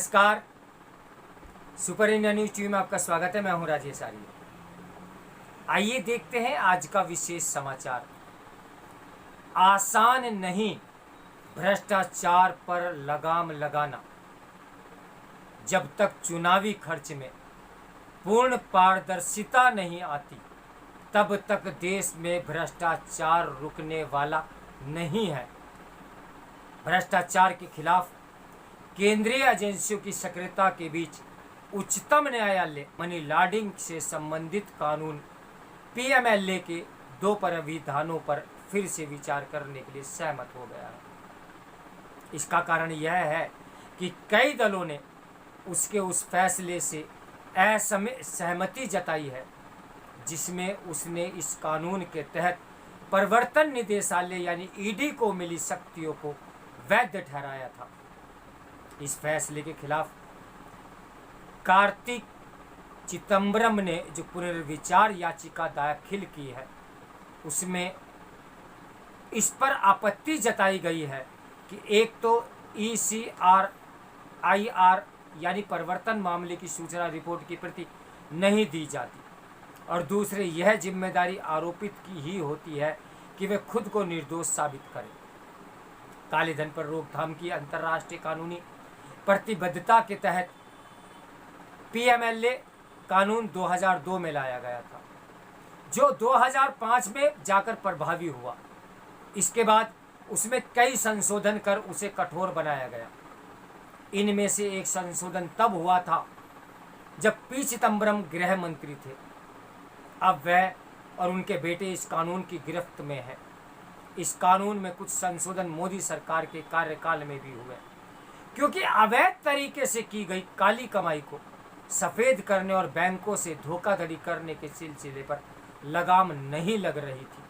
नमस्कार। Super India news TV में आपका स्वागत है। मैं हूं राजेश आर्य। आइए देखते हैं आज का विशेष समाचार। आसान नहीं भ्रष्टाचार पर लगाम लगाना। जब तक चुनावी खर्च में पूर्ण पारदर्शिता नहीं आती तब तक देश में भ्रष्टाचार रुकने वाला नहीं है। भ्रष्टाचार के खिलाफ केंद्रीय एजेंसियों की सक्रियता के बीच उच्चतम न्यायालय मनी लॉन्ड्रिंग से संबंधित कानून पीएमएलए के 2 प्रावधानों पर फिर से विचार करने के लिए सहमत हो गया है। इसका कारण यह है कि कई दलों ने उसके उस फैसले से असहमति जताई है जिसमें उसने इस कानून के तहत प्रवर्तन निदेशालय यानी ईडी को मिली शक्तियों को वैध ठहराया था। इस फैसले के खिलाफ कार्ति चिदंबरम ने जो पुनर्विचार याचिका दाखिल की है उसमें इस पर आपत्ति जताई गई है कि एक तो ECRIR यानी प्रवर्तन मामले की सूचना रिपोर्ट की प्रति नहीं दी जाती और दूसरे यह जिम्मेदारी आरोपित की ही होती है कि वे खुद को निर्दोष साबित करें। काले धन पर रोकथाम की अंतर्राष्ट्रीय कानूनी प्रतिबद्धता के तहत पीएमएलए कानून 2002 में लाया गया था जो 2005 में जाकर प्रभावी हुआ। इसके बाद उसमें कई संशोधन कर उसे कठोर बनाया गया। इनमें से एक संशोधन तब हुआ था जब पी चिदंबरम गृह मंत्री थे। अब वह और उनके बेटे इस कानून की गिरफ्त में हैं। इस कानून में कुछ संशोधन मोदी सरकार के कार्यकाल में भी हुए क्योंकि अवैध तरीके से की गई काली कमाई को सफेद करने और बैंकों से धोखाधड़ी करने के सिलसिले पर लगाम नहीं लग रही थी।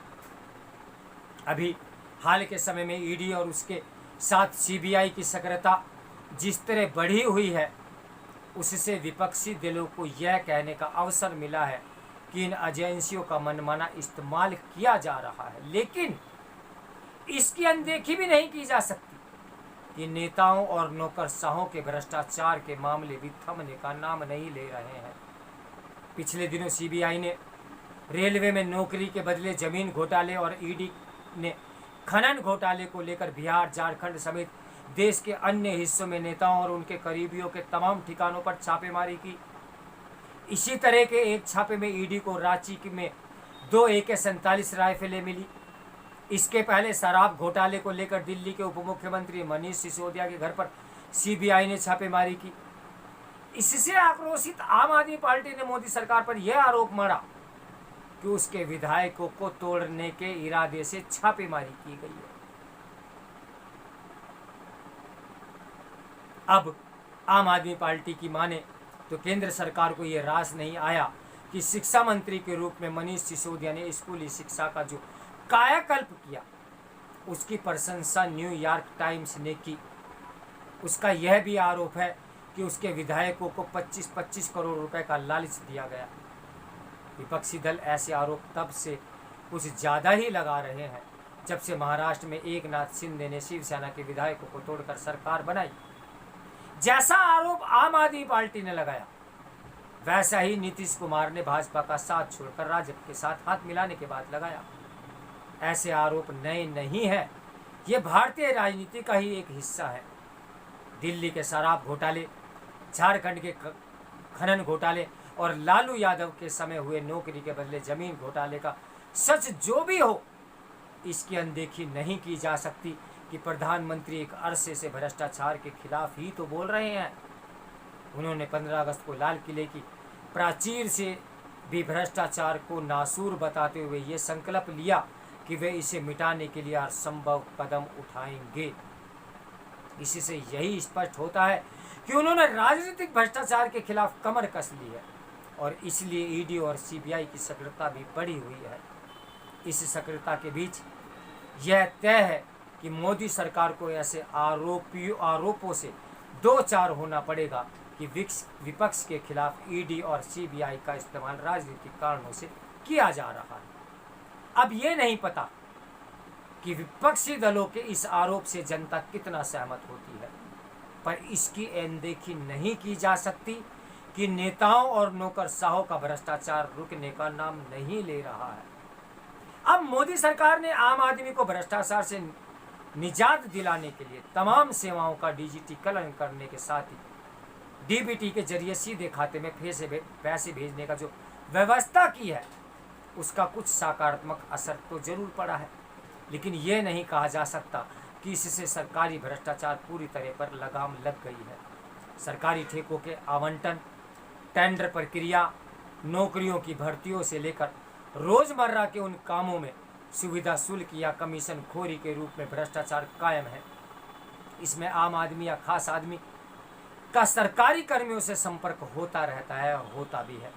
अभी हाल के समय में ईडी और उसके साथ सीबीआई की सक्रियता जिस तरह बढ़ी हुई है उससे विपक्षी दलों को यह कहने का अवसर मिला है कि इन एजेंसियों का मनमाना इस्तेमाल किया जा रहा है, लेकिन इसकी अनदेखी भी नहीं की जा सकती कि नेताओं और नौकरशाहों के भ्रष्टाचार के मामले भी थमने का नाम नहीं ले रहे हैं। पिछले दिनों सीबीआई ने रेलवे में नौकरी के बदले जमीन घोटाले और ईडी ने खनन घोटाले को लेकर बिहार, झारखंड समेत देश के अन्य हिस्सों में नेताओं और उनके करीबियों के तमाम ठिकानों पर छापेमारी की। इसी तरह के एक छापे में ईडी को रांची में 2 AK-47 राइफलें मिली। इसके पहले शराब घोटाले को लेकर दिल्ली के उप मुख्यमंत्री मनीष सिसोदिया के घर पर सीबीआई ने छापेमारी की। इससे आक्रोशित आम आदमी पार्टी ने मोदी सरकार पर यह आरोप मढ़ा कि उसके विधायकों को तोड़ने के इरादे से छापेमारी की गई है। अब आम आदमी पार्टी की माने तो केंद्र सरकार को यह रास नहीं आया कि शिक्षा मंत्री के रूप में मनीष सिसोदिया ने स्कूली शिक्षा का जो कायाकल्प किया उसकी प्रशंसा न्यूयॉर्क टाइम्स ने की। उसका यह भी आरोप है कि उसके विधायकों को 25-25 करोड़ रुपए का लालच दिया गया। विपक्षी दल ऐसे आरोप तब से कुछ ज़्यादा ही लगा रहे हैं जब से महाराष्ट्र में एकनाथ शिंदे ने शिवसेना के विधायकों को तोड़कर सरकार बनाई। जैसा आरोप आम आदमी पार्टी ने लगाया वैसा ही नीतीश कुमार ने भाजपा का साथ छोड़कर राजग के साथ हाथ मिलाने के बाद लगाया। ऐसे आरोप नए नहीं हैं, ये भारतीय राजनीति का ही एक हिस्सा है। दिल्ली के शराब घोटाले, झारखंड के खनन घोटाले और लालू यादव के समय हुए नौकरी के बदले जमीन घोटाले का सच जो भी हो, इसकी अनदेखी नहीं की जा सकती कि प्रधानमंत्री एक अरसे से भ्रष्टाचार के खिलाफ ही तो बोल रहे हैं। उन्होंने 15 अगस्त को लाल किले की प्राचीर से भी भ्रष्टाचार को नासूर बताते हुए ये संकल्प लिया कि वे इसे मिटाने के लिए असंभव कदम उठाएंगे। इसी से यही स्पष्ट होता है कि उन्होंने राजनीतिक भ्रष्टाचार के खिलाफ कमर कस ली है और इसलिए ईडी और सीबीआई की सक्रियता भी बढ़ी हुई है। इस सक्रियता के बीच यह तय है कि मोदी सरकार को ऐसे आरोपों से 2-4 होना पड़ेगा कि विपक्ष के खिलाफ ईडी और सीबीआई का इस्तेमाल राजनीतिक कारणों से किया जा रहा है। अब ये नहीं पता कि विपक्षी दलों के इस आरोप से जनता कितना सहमत होती है। पर इसकी अनदेखी नहीं की जा सकती कि नेताओं और नौकरशाहों का भ्रष्टाचार रुकने का नाम नहीं ले रहा है। अब मोदी सरकार ने आम आदमी को भ्रष्टाचार से निजात दिलाने के लिए तमाम सेवाओं का डिजिटीकरण करने के साथ ही डीबीटी के जरिए सीधे खाते में पैसे भेजने का जो व्यवस्था की है, उसका कुछ सकारात्मक असर तो जरूर पड़ा है, लेकिन ये नहीं कहा जा सकता कि इससे सरकारी भ्रष्टाचार पूरी तरह पर लगाम लग गई है। सरकारी ठेकों के आवंटन, टेंडर प्रक्रिया, नौकरियों की भर्तियों से लेकर रोजमर्रा के उन कामों में सुविधा शुल्क या कमीशन खोरी के रूप में भ्रष्टाचार कायम है। इसमें आम आदमी या खास आदमी का सरकारी कर्मियों से संपर्क होता रहता है, होता भी है।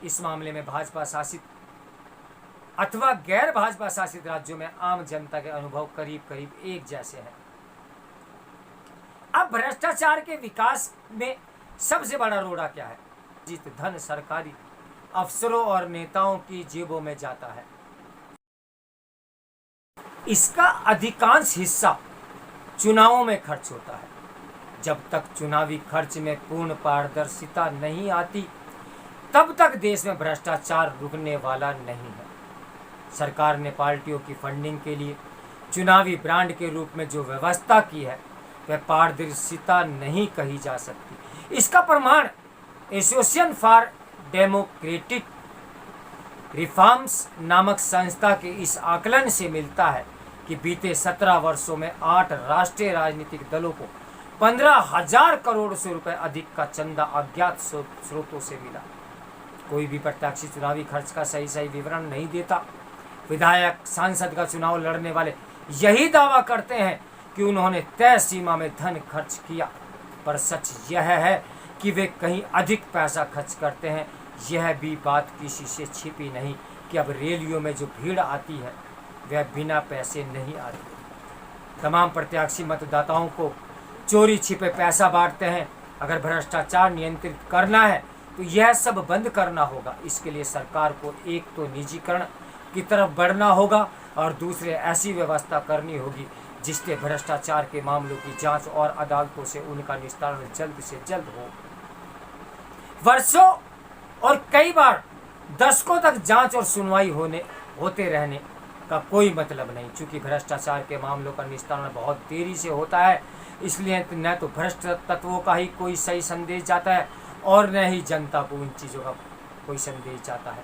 इस मामले में भाजपा शासित अथवा गैर भाजपा शासित राज्यों में आम जनता के अनुभव करीब करीब एक जैसे हैं। अब भ्रष्टाचार के विकास में सबसे बड़ा रोड़ा क्या है? जित धन सरकारी अफसरों और नेताओं की जेबों में जाता है, इसका अधिकांश हिस्सा चुनावों में खर्च होता है। जब तक चुनावी खर्च में पूर्ण पारदर्शिता नहीं आती, तब तक देश में भ्रष्टाचार रुकने वाला नहीं है। सरकार ने पार्टियों की फंडिंग के लिए चुनावी ब्रांड के रूप में जो व्यवस्था की है, वह पारदर्शिता नहीं कही जा सकती। इसका प्रमाण एसोसिएशन फॉर डेमोक्रेटिक रिफॉर्म्स नामक संस्था के इस आकलन से मिलता है कि बीते 17 वर्षों में 8 राष्ट्रीय राजनीतिक दलों को 15,000 करोड़ से रुपए अधिक का चंदा अज्ञात स्रोतों से मिला। कोई भी प्रत्याशी चुनावी खर्च का सही विवरण नहीं देता। विधायक, सांसद का चुनाव लड़ने वाले यही दावा करते हैं कि उन्होंने तय सीमा में धन खर्च किया, पर सच यह है कि वे कहीं अधिक पैसा खर्च करते हैं। यह भी बात किसी से छिपी नहीं कि अब रैलियों में जो भीड़ आती है, वह बिना पैसे नहीं आती। तमाम प्रत्याशी मतदाताओं को चोरी छिपे पैसा बांटते हैं। अगर भ्रष्टाचार नियंत्रित करना है तो यह सब बंद करना होगा। इसके लिए सरकार को एक तो निजीकरण की तरफ बढ़ना होगा और दूसरे ऐसी व्यवस्था करनी होगी जिससे भ्रष्टाचार के मामलों की जांच और अदालतों से उनका निस्तारण जल्द से जल्द हो। वर्षों और कई बार दशकों तक जांच और सुनवाई होते रहने का कोई मतलब नहीं। चूंकि भ्रष्टाचार के मामलों का निस्तारण बहुत देरी से होता है, इसलिए न तो भ्रष्ट तत्वों का ही कोई सही संदेश जाता है और न ही जनता को इन चीज़ों का कोई संदेश जाता है।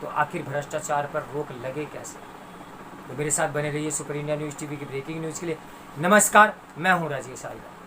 तो आखिर भ्रष्टाचार पर रोक लगे कैसे? तो मेरे साथ बने रहिए सुपर इंडिया न्यूज़ टीवी की ब्रेकिंग न्यूज़ के लिए। नमस्कार, मैं हूं राजेश आर्या।